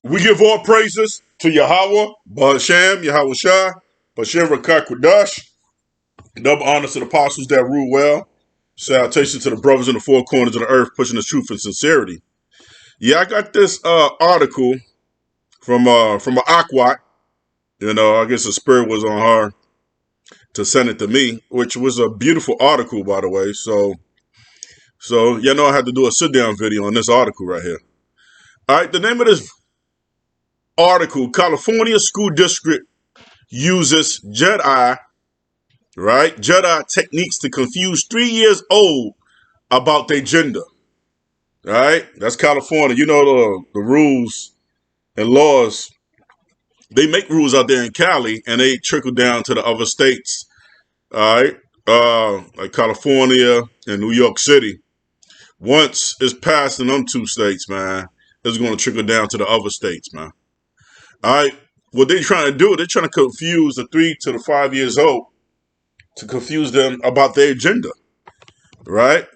We give all praises to Yahweh, Bahasham, Yahweh Shai, Bashem Rakak Kwadash. Double honors to the apostles that rule well. Salutation to the brothers in the four corners of the earth pushing the truth and sincerity. Yeah, I got this article from an Aquat. I guess the spirit was on her to send it to me, which was a beautiful article, by the way. So y'all know I had to do a sit-down video on this article right here. All right, the name of this article, California School District uses Jedi techniques to confuse 3 years old about their gender. All right, that's California. You know the rules and laws. They make rules out there in Cali, and they trickle down to the other states. All right, like California and New York City. Once it's passed in them two states, man, it's going to trickle down to the other states, man. All right, what they're trying to do, they're trying to confuse the 3 to the 5 years old, to confuse them about their gender, right?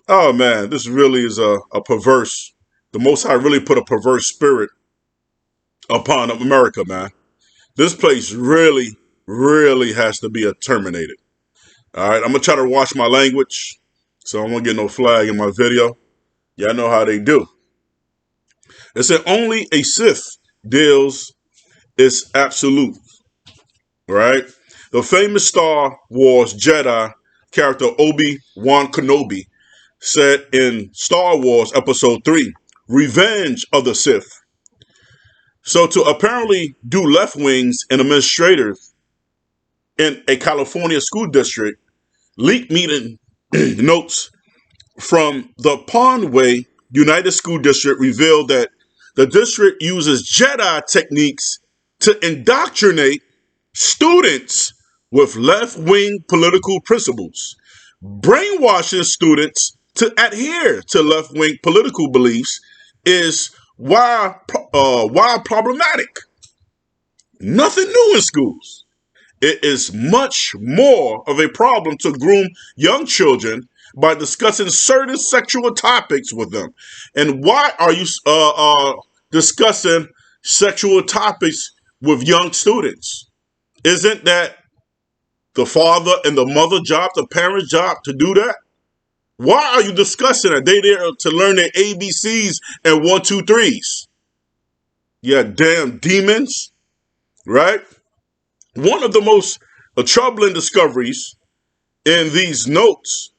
Oh man, this really is a perverse. The Most High really put a perverse spirit upon America, man. This place really, really has to be terminated. All right, I'm gonna try to watch my language, so I won't get no flag in my video. Y'all know how they do. It said only a Sith deals is absolute, right? The famous Star Wars Jedi character Obi-Wan Kenobi said in Star Wars Episode 3, Revenge of the Sith. So to apparently do left wings and administrators in a California school district, leaked meeting notes from the Pondway United School District revealed that the district uses Jedi techniques to indoctrinate students with left-wing political principles, brainwashing students to adhere to left-wing political beliefs is why problematic. Nothing new in schools. It is much more of a problem to groom young children by discussing certain sexual topics with them. And why are you discussing sexual topics with young students? Isn't that the father and the mother job, the parent's job to do that? Why are you discussing it? They there to learn their ABCs and 1, 2, 3s. Yeah, damn demons, right? One of the most troubling discoveries in these notes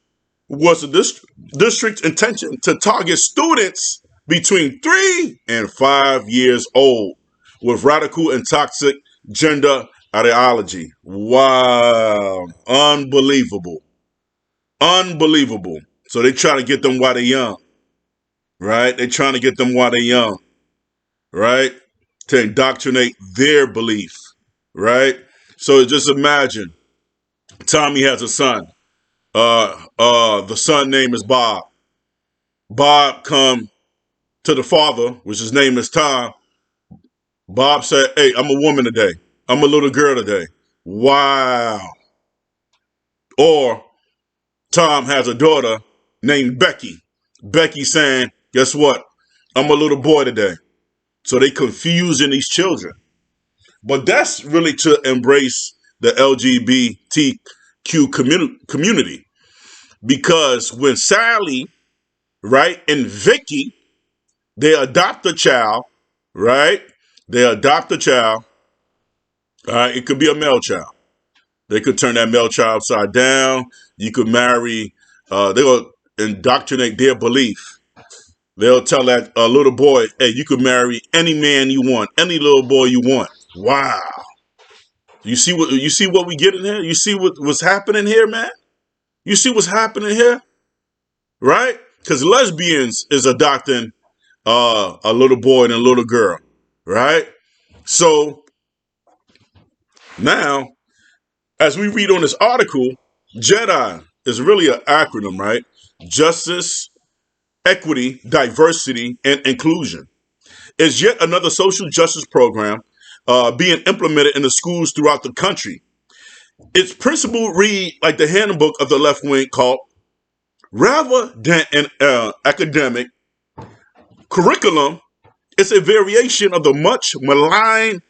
was the district's intention to target students between 3 and 5 years old with radical and toxic gender ideology. Wow. Unbelievable. Unbelievable. So they try to get them while they're young, right? They're trying to get them while they're young, right? To indoctrinate their belief, right? So just imagine Tommy has a son. The son name is Bob. Bob come to the father, which his name is Tom. Bob said, hey, I'm a woman today. I'm a little girl today. Wow. Or Tom has a daughter named Becky. Becky saying, guess what? I'm a little boy today. So they confusing these children. But that's really to embrace the LGBTQ community. Because when Sally, right, and Vicky, they adopt a child, right? They adopt a child. It could be a male child. They could turn that male child upside down. You could marry, they'll indoctrinate their belief. They'll tell that little boy, hey, you could marry any man you want, any little boy you want. Wow. You see what we get in here? You see what's happening here, man? You see what's happening here? Right? Because lesbians is adopting a little boy and a little girl. Right? So now, as we read on this article, JEDI is really an acronym, right? Justice, Equity, Diversity, and Inclusion. It's yet another social justice program being implemented in the schools throughout the country. Its principle read like the handbook of the left wing called, rather than an academic curriculum, It's a variation of the much maligned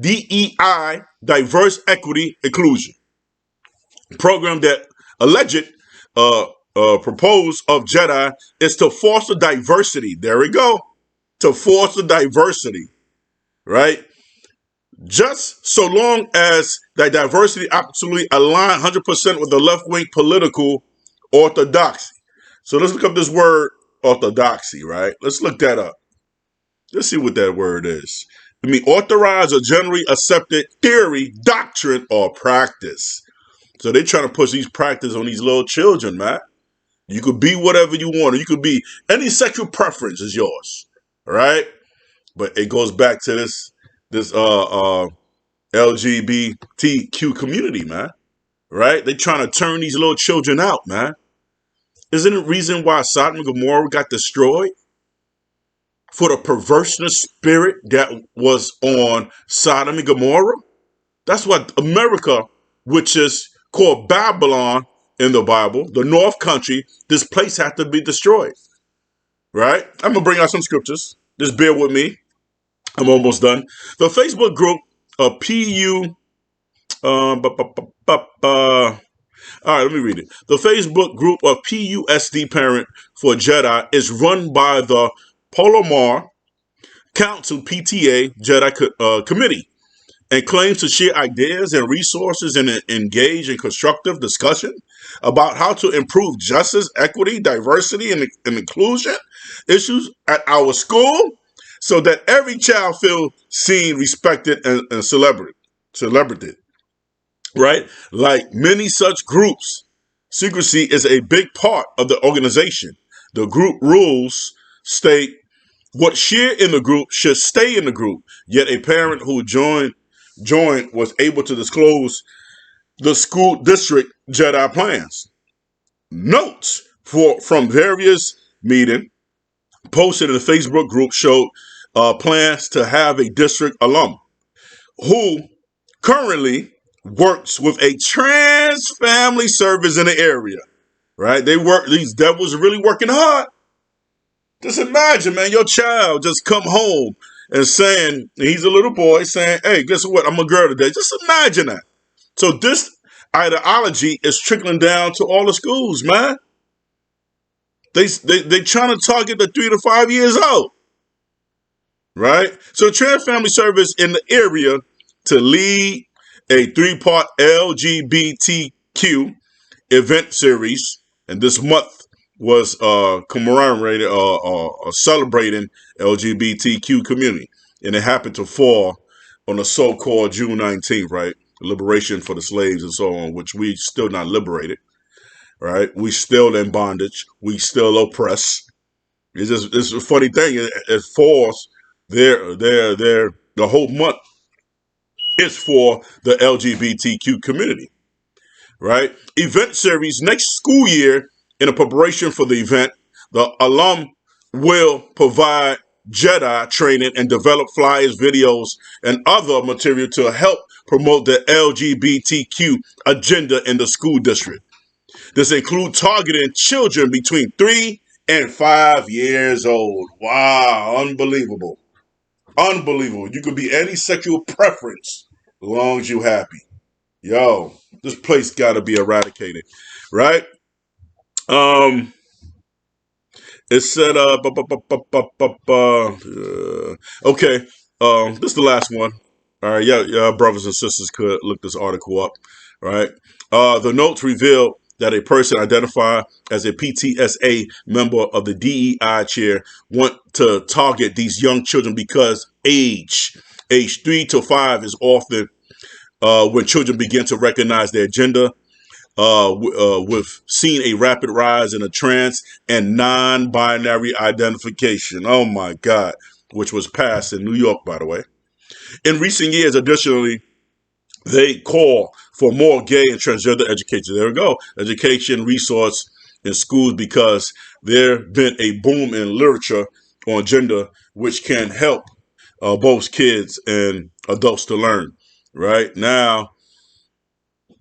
DEI, diverse equity inclusion program that alleged propose of Jedi is to foster diversity. There we go. To foster diversity, right? Just so long as that diversity absolutely align 100% with the left-wing political orthodoxy. So let's look up this word orthodoxy, right? Let's look that up. Let's see what that word is. I mean, authorized or generally accepted theory, doctrine, or practice. So they're trying to push these practice on these little children, man. You could be whatever you want, or you could be any sexual preference is yours, all right? But it goes back to this LGBTQ community, man. Right? They trying to turn these little children out, man. Isn't it reason why Sodom and Gomorrah got destroyed? For the perverseness spirit that was on Sodom and Gomorrah? That's what America, which is called Babylon in the Bible, the North Country, this place had to be destroyed. Right? I'm going to bring out some scriptures. Just bear with me. I'm almost done. The Facebook group of PU. All right, let me read it. The Facebook group of PUSD Parent for Jedi is run by the Palomar Council PTA Jedi Committee and claims to share ideas and resources and engage in constructive discussion about how to improve justice, equity, diversity, and inclusion issues at our school so that every child feels seen, respected, and celebrated. Right? Like many such groups, secrecy is a big part of the organization. The group rules state what shared in the group should stay in the group. Yet a parent who joined was able to disclose the school district Jedi plans. Notes from various meetings posted in the Facebook group showed plans to have a district alum who currently works with a trans family service in the area. Right? These devils are really working hard. Just imagine, man, your child just come home and saying, he's a little boy saying, hey, guess what? I'm a girl today. Just imagine that. So this ideology is trickling down to all the schools, man. They trying to target the 3 to 5 years old. Right? So trans family service in the area to lead a 3-part LGBTQ event series, and this month was commemorated or celebrating LGBTQ community, and it happened to fall on the so-called June 19th, right? Liberation for the slaves and so on, which we still not liberated, right? We still in bondage. We still oppressed. It's a funny thing. It falls the whole month is for the LGBTQ community, right? Event series next school year. In a preparation for the event, the alum will provide Jedi training and develop flyers, videos, and other material to help promote the LGBTQ agenda in the school district. This includes targeting children between 3 and 5 years old. Wow, unbelievable. Unbelievable. You could be any sexual preference as long as you're happy. Yo, this place got to be eradicated, right? It said, okay, this is the last one. All right, yeah, brothers and sisters could look this article up, right? The notes revealed that a person identified as a PTSA member of the DEI chair want to target these young children because age 3 to 5 is often when children begin to recognize their gender. We've seen a rapid rise in a trans and non-binary identification. Oh my God, which was passed in New York, by the way. In recent years, additionally, they call for more gay and transgender education. There we go. Education resource in schools because there's been a boom in literature on gender, which can help both kids and adults to learn. Right now,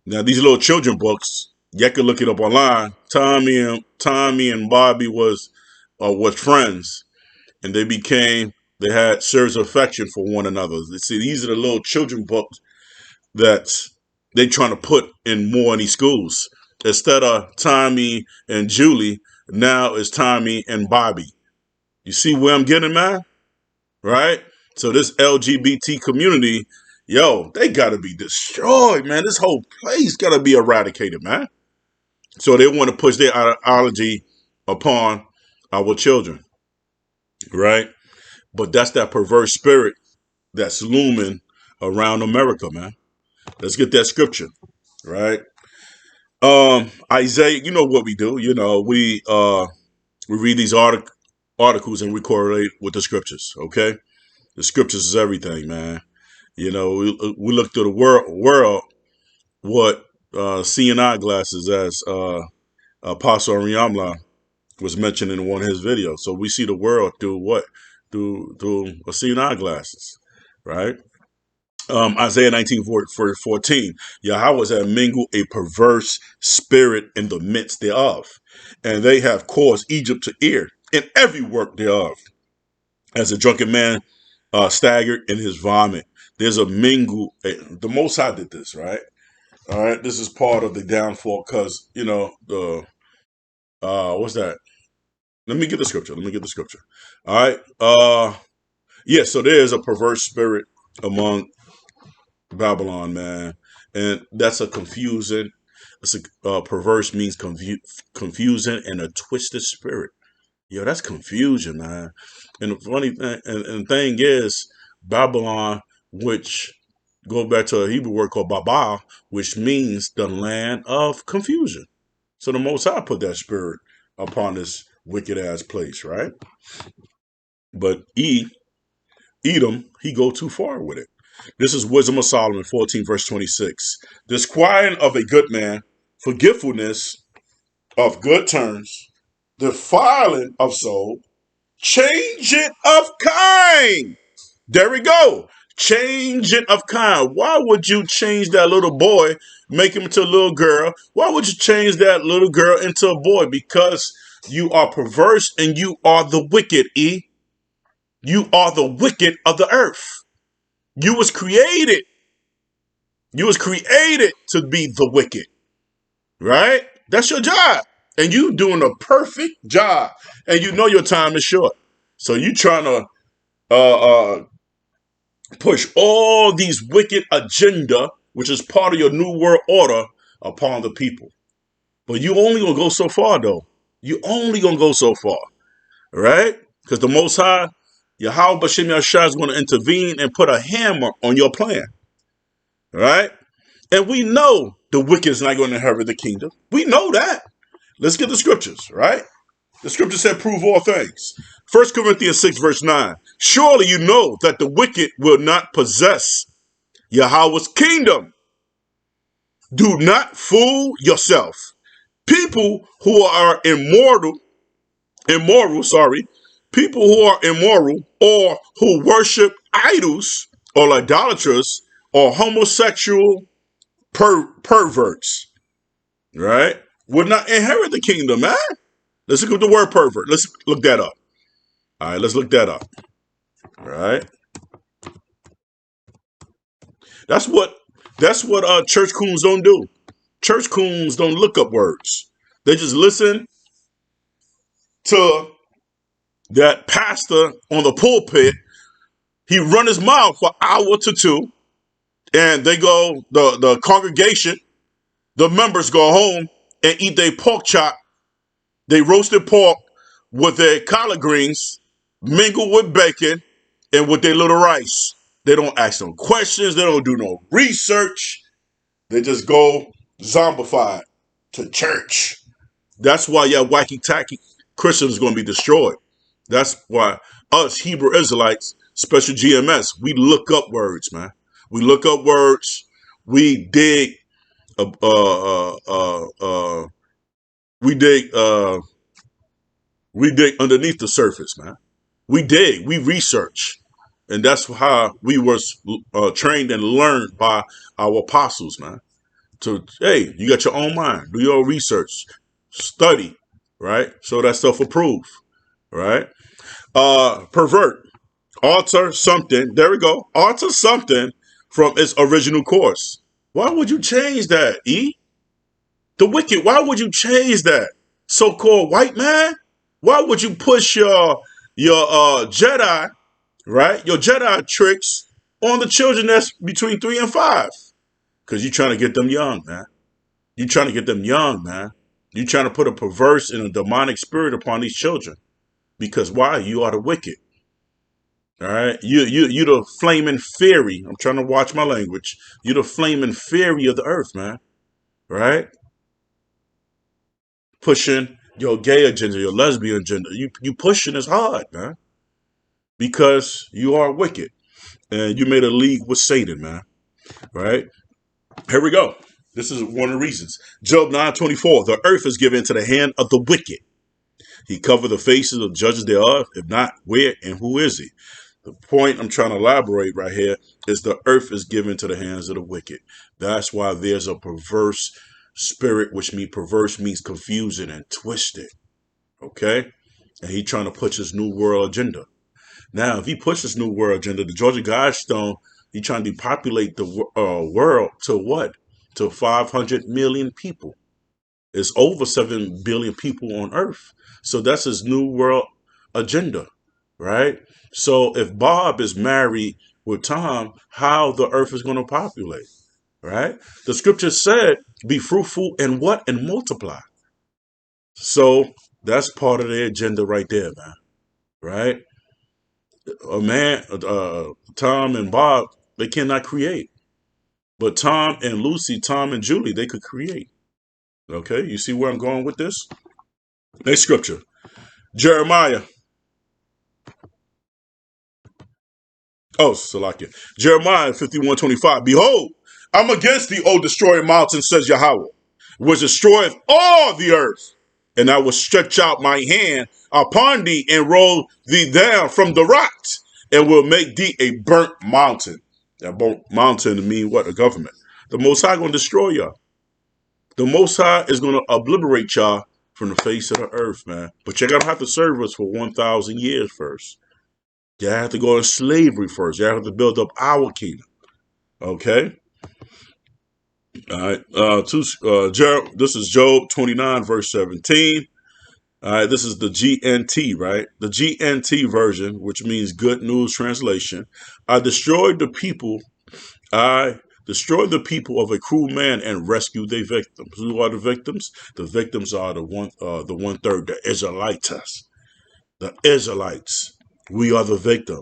these little children books, you can look it up online. Tommy and Bobby was friends, and they became They had serious affection for one another. See, these are the little children books that they trying to put in more in these schools. Instead of Tommy and Julie, now it's Tommy and Bobby. You see where I'm getting, man? Right? So this LGBT community, yo, they gotta be destroyed, man. This whole place gotta be eradicated, man. So they want to push their ideology upon our children, right? But that's that perverse spirit that's looming around America, man. Let's get that scripture, right? Isaiah, you know what we do. You know, we read these articles and we correlate with the scriptures, okay? The scriptures is everything, man. You know, we look through the world what seeing eyeglasses, as Apostle Ariamla was mentioned in one of his videos. So we see the world through what? Through seeing eyeglasses, right? Isaiah 19:14, Yahweh has mingled a perverse spirit in the midst thereof, and they have caused Egypt to err in every work thereof, as a drunken man staggered in his vomit. There's a mingle. The Most High did this, right? All right, this is part of the downfall, because you know the what's that? Let me get the scripture. Let me get the scripture. All right. Yeah. So there is a perverse spirit among Babylon, man, and that's a confusing. It's a perverse means confusing and a twisted spirit. Yo, that's confusion, man. And the funny thing, and the thing is, Babylon, which go back to a Hebrew word called Babel, which means the land of confusion. So the Most High put that spirit upon this wicked ass place, right? But Edom, he go too far with it. This is Wisdom of Solomon 14, verse 26. Disquieting of a good man, forgetfulness of good turns, defiling of soul, changing of kind. There we go. Changing of kind. Why would you change that little boy, make him into a little girl? Why would you change that little girl into a boy? Because you are perverse and you are the wicked, E. You are the wicked of the earth. You was created. You was created to be the wicked, right? That's your job. And you doing a perfect job. And you know your time is short. So you trying to push all these wicked agenda, which is part of your new world order, upon the people. But you only gonna go so far, though. You only gonna go so far, right? Because the Most High, Yahweh Bashem Yashar, is going to intervene and put a hammer on your plan, right? And we know the wicked is not going to inherit the kingdom. We know that. Let's get the scriptures, right? The scripture said, prove all things. 1 Corinthians 6, verse 9. Surely you know that the wicked will not possess Yahweh's kingdom. Do not fool yourself. People who are people who are immoral or who worship idols or idolaters or homosexual perverts, right, would not inherit the kingdom, man. Let's look at the word pervert. Let's look that up. All right, let's look that up. All right. That's what church coons don't do. Church coons don't look up words. They just listen to that pastor on the pulpit. He run his mouth for an hour to two, and they go, the congregation, the members go home and eat their pork chop, they roasted pork with their collard greens, mingled with bacon, and with their little rice. They don't ask no questions. They don't do no research. They just go zombified to church. That's why your wacky tacky Christians is going to be destroyed. That's why us Hebrew Israelites, special GMS, we look up words, man. We look up words. We dig. Uh, uh, uh, uh, we dig. We dig underneath the surface, man. We dig. We research, and that's how we were trained and learned by our apostles, man. So, hey, you got your own mind. Do your research, study, right? So that stuff approved, right? Pervert. Alter something. There we go. Alter something from its original course. Why would you change that, E? The wicked. Why would you change that? So-called white man. Why would you push your Jedi, right? Your Jedi tricks on the children that's between 3 and 5? Because you're trying to get them young, man. You're trying to get them young, man. You're trying to put a perverse and a demonic spirit upon these children. Because why? You are the wicked. All right. You the flaming fairy. I'm trying to watch my language. You the flaming fairy of the earth, man. Right? Pushing your gay agenda, your lesbian agenda. You pushing is hard, man. Because you are wicked. And you made a league with Satan, man. Right? Here we go. This is one of the reasons. Job 9:24. The earth is given into the hand of the wicked. He covered the faces of judges thereof. If not, where and who is he? The point I'm trying to elaborate right here is the earth is given to the hands of the wicked. That's why there's a perverse spirit, which means perverse means confusing and twisted. Okay? And he trying to push his new world agenda. Now, if he pushes new world agenda, the Georgia Guidestone, he trying to depopulate the world to what? To 500 million people. It's over 7 billion people on Earth. So that's his new world agenda, right? So if Bob is married with Tom, how the Earth is going to populate, right? The scripture said, be fruitful and what? And multiply. So that's part of their agenda right there, man, right? A man, Tom and Bob, they cannot create. But Tom and Lucy, Tom and Julie, they could create. Okay, you see where I'm going with this? Next scripture. Jeremiah. Oh, Salakia. Jeremiah 51:25. Behold, I'm against thee, O destroying mountain, says Yahweh, which destroyeth all the earth. And I will stretch out my hand upon thee and roll thee down from the rocks, and will make thee a burnt mountain. That burnt mountain mean what? A government. The Most High going to destroy y'all. The Most High is going to obliterate y'all from the face of the earth, man. But you're going to have to serve us for 1,000 years first. You have to go in slavery first. You have to build up our kingdom. Okay? All right. This is Job 29, verse 17. All right. This is the GNT, right? The GNT version, which means Good News Translation. I destroyed the people. I destroyed the people of a cruel man and rescued their victims. Who are the victims? The victims are the 1/3, the Israelites. The Israelites. We are the victim,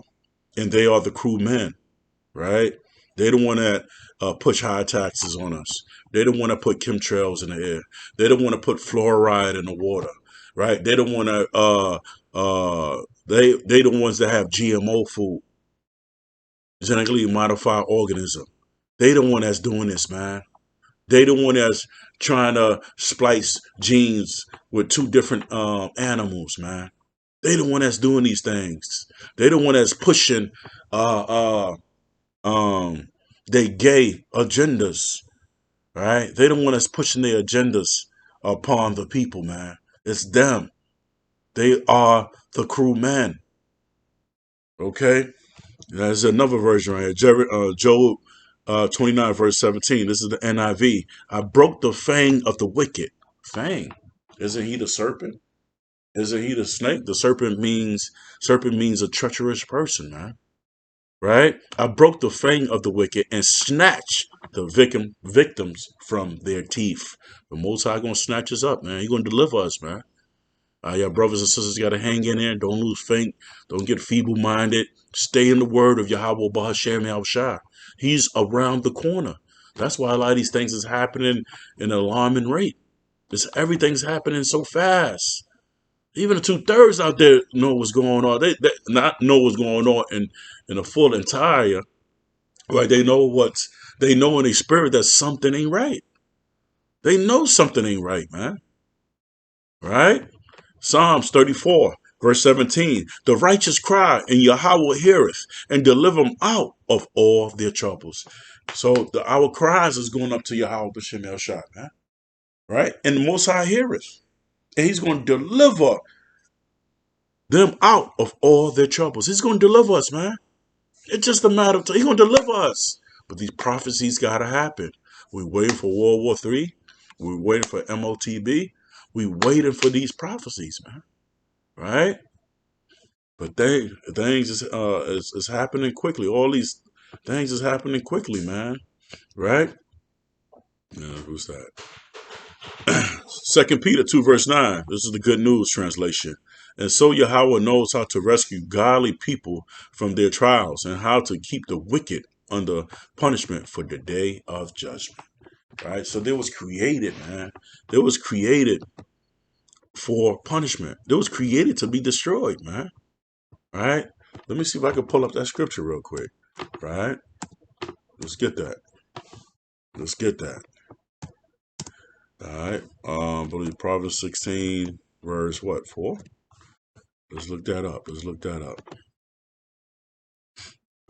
and they are the cruel men, right? They don't want to push high taxes on us. They don't want to put chemtrails in the air. They don't want to put fluoride in the water, right? They don't want to. They the ones that have GMO food, genetically modified organism. They the one that's doing this, man. They the one that's trying to splice genes with two different animals, man. They the one that's doing these things. They the one that's pushing uh they gay agendas, right? They the one that's pushing their agendas upon the people, man. It's them. They are the crew men. Okay? There's another version right here. Job 29, verse 17. This is the NIV. I broke the fang of the wicked. Fang. Isn't he the serpent? Isn't he the snake? The serpent means a treacherous person, man. Right? I broke the fang of the wicked and snatched the victims from their teeth. The Most High gonna snatch us up, man. He gonna deliver us, man. Your brothers and sisters got to hang in there. Don't lose faith. Don't get feeble-minded. Stay in the word of Yahweh Bahashem Yahushua. He's around the corner. That's why a lot of these things is happening in an alarming rate. Everything's happening so fast. Even the 2/3 out there know what's going on. They not know what's going on in a full entire. Right? They know in their spirit that something ain't right. They know something ain't right, man. Right? Psalms 34, verse 17. The righteous cry, and Yahweh heareth, and deliver them out of all their troubles. So our cries is going up to Yahweh B'Shem El Shah, man. Right? And the Most High heareth. And he's going to deliver them out of all their troubles. He's going to deliver us, man. It's just a matter of time. He's going to deliver us. But these prophecies got to happen. We're waiting for World War III. We're waiting for MOTB. We're waiting for these prophecies, man. Right? But things is happening quickly. All these things is happening quickly, man. Right? Who's that? Second Peter 2 verse 9. This is the Good News translation. And so Yahweh knows how to rescue godly people from their trials and how to keep the wicked under punishment for the day of judgment. Right? So they was created, man. They was created for punishment. They was created to be destroyed, man. Right? Let me see if I can pull up that scripture real quick. Right? Let's get that. Let's get that. All right. I believe Proverbs 16, verse what, 4? Let's look that up. Let's look that up.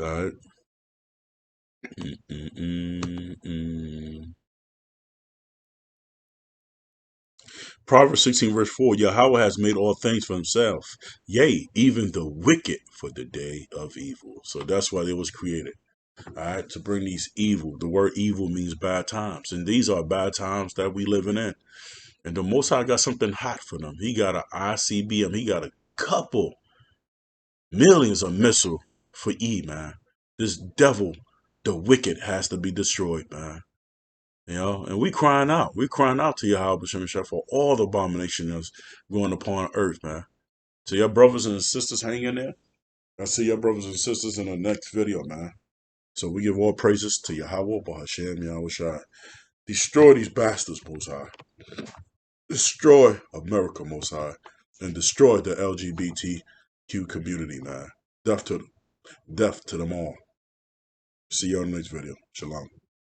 All right. Proverbs 16, verse 4. Yahweh has made all things for himself. Yea, even the wicked for the day of evil. So that's why they was created. All right. To bring these evil. The word evil means bad times. And these are bad times that we living in. And the Most High got something hot for them. He got an ICBM. He got a couple millions of missile for man. This devil, the wicked, has to be destroyed, man. You know, and we crying out. We crying out to Yahweh Shem for all the abomination that's going upon earth, man. So your brothers and sisters, hang in there. I see your brothers and sisters in the next video, man. So we give all praises to Yahweh, Bahashem, Yahweh Shai. Destroy these bastards, Most High. Destroy America, Most High. And destroy the LGBTQ community, man. Death to them all. See you on the next video. Shalom.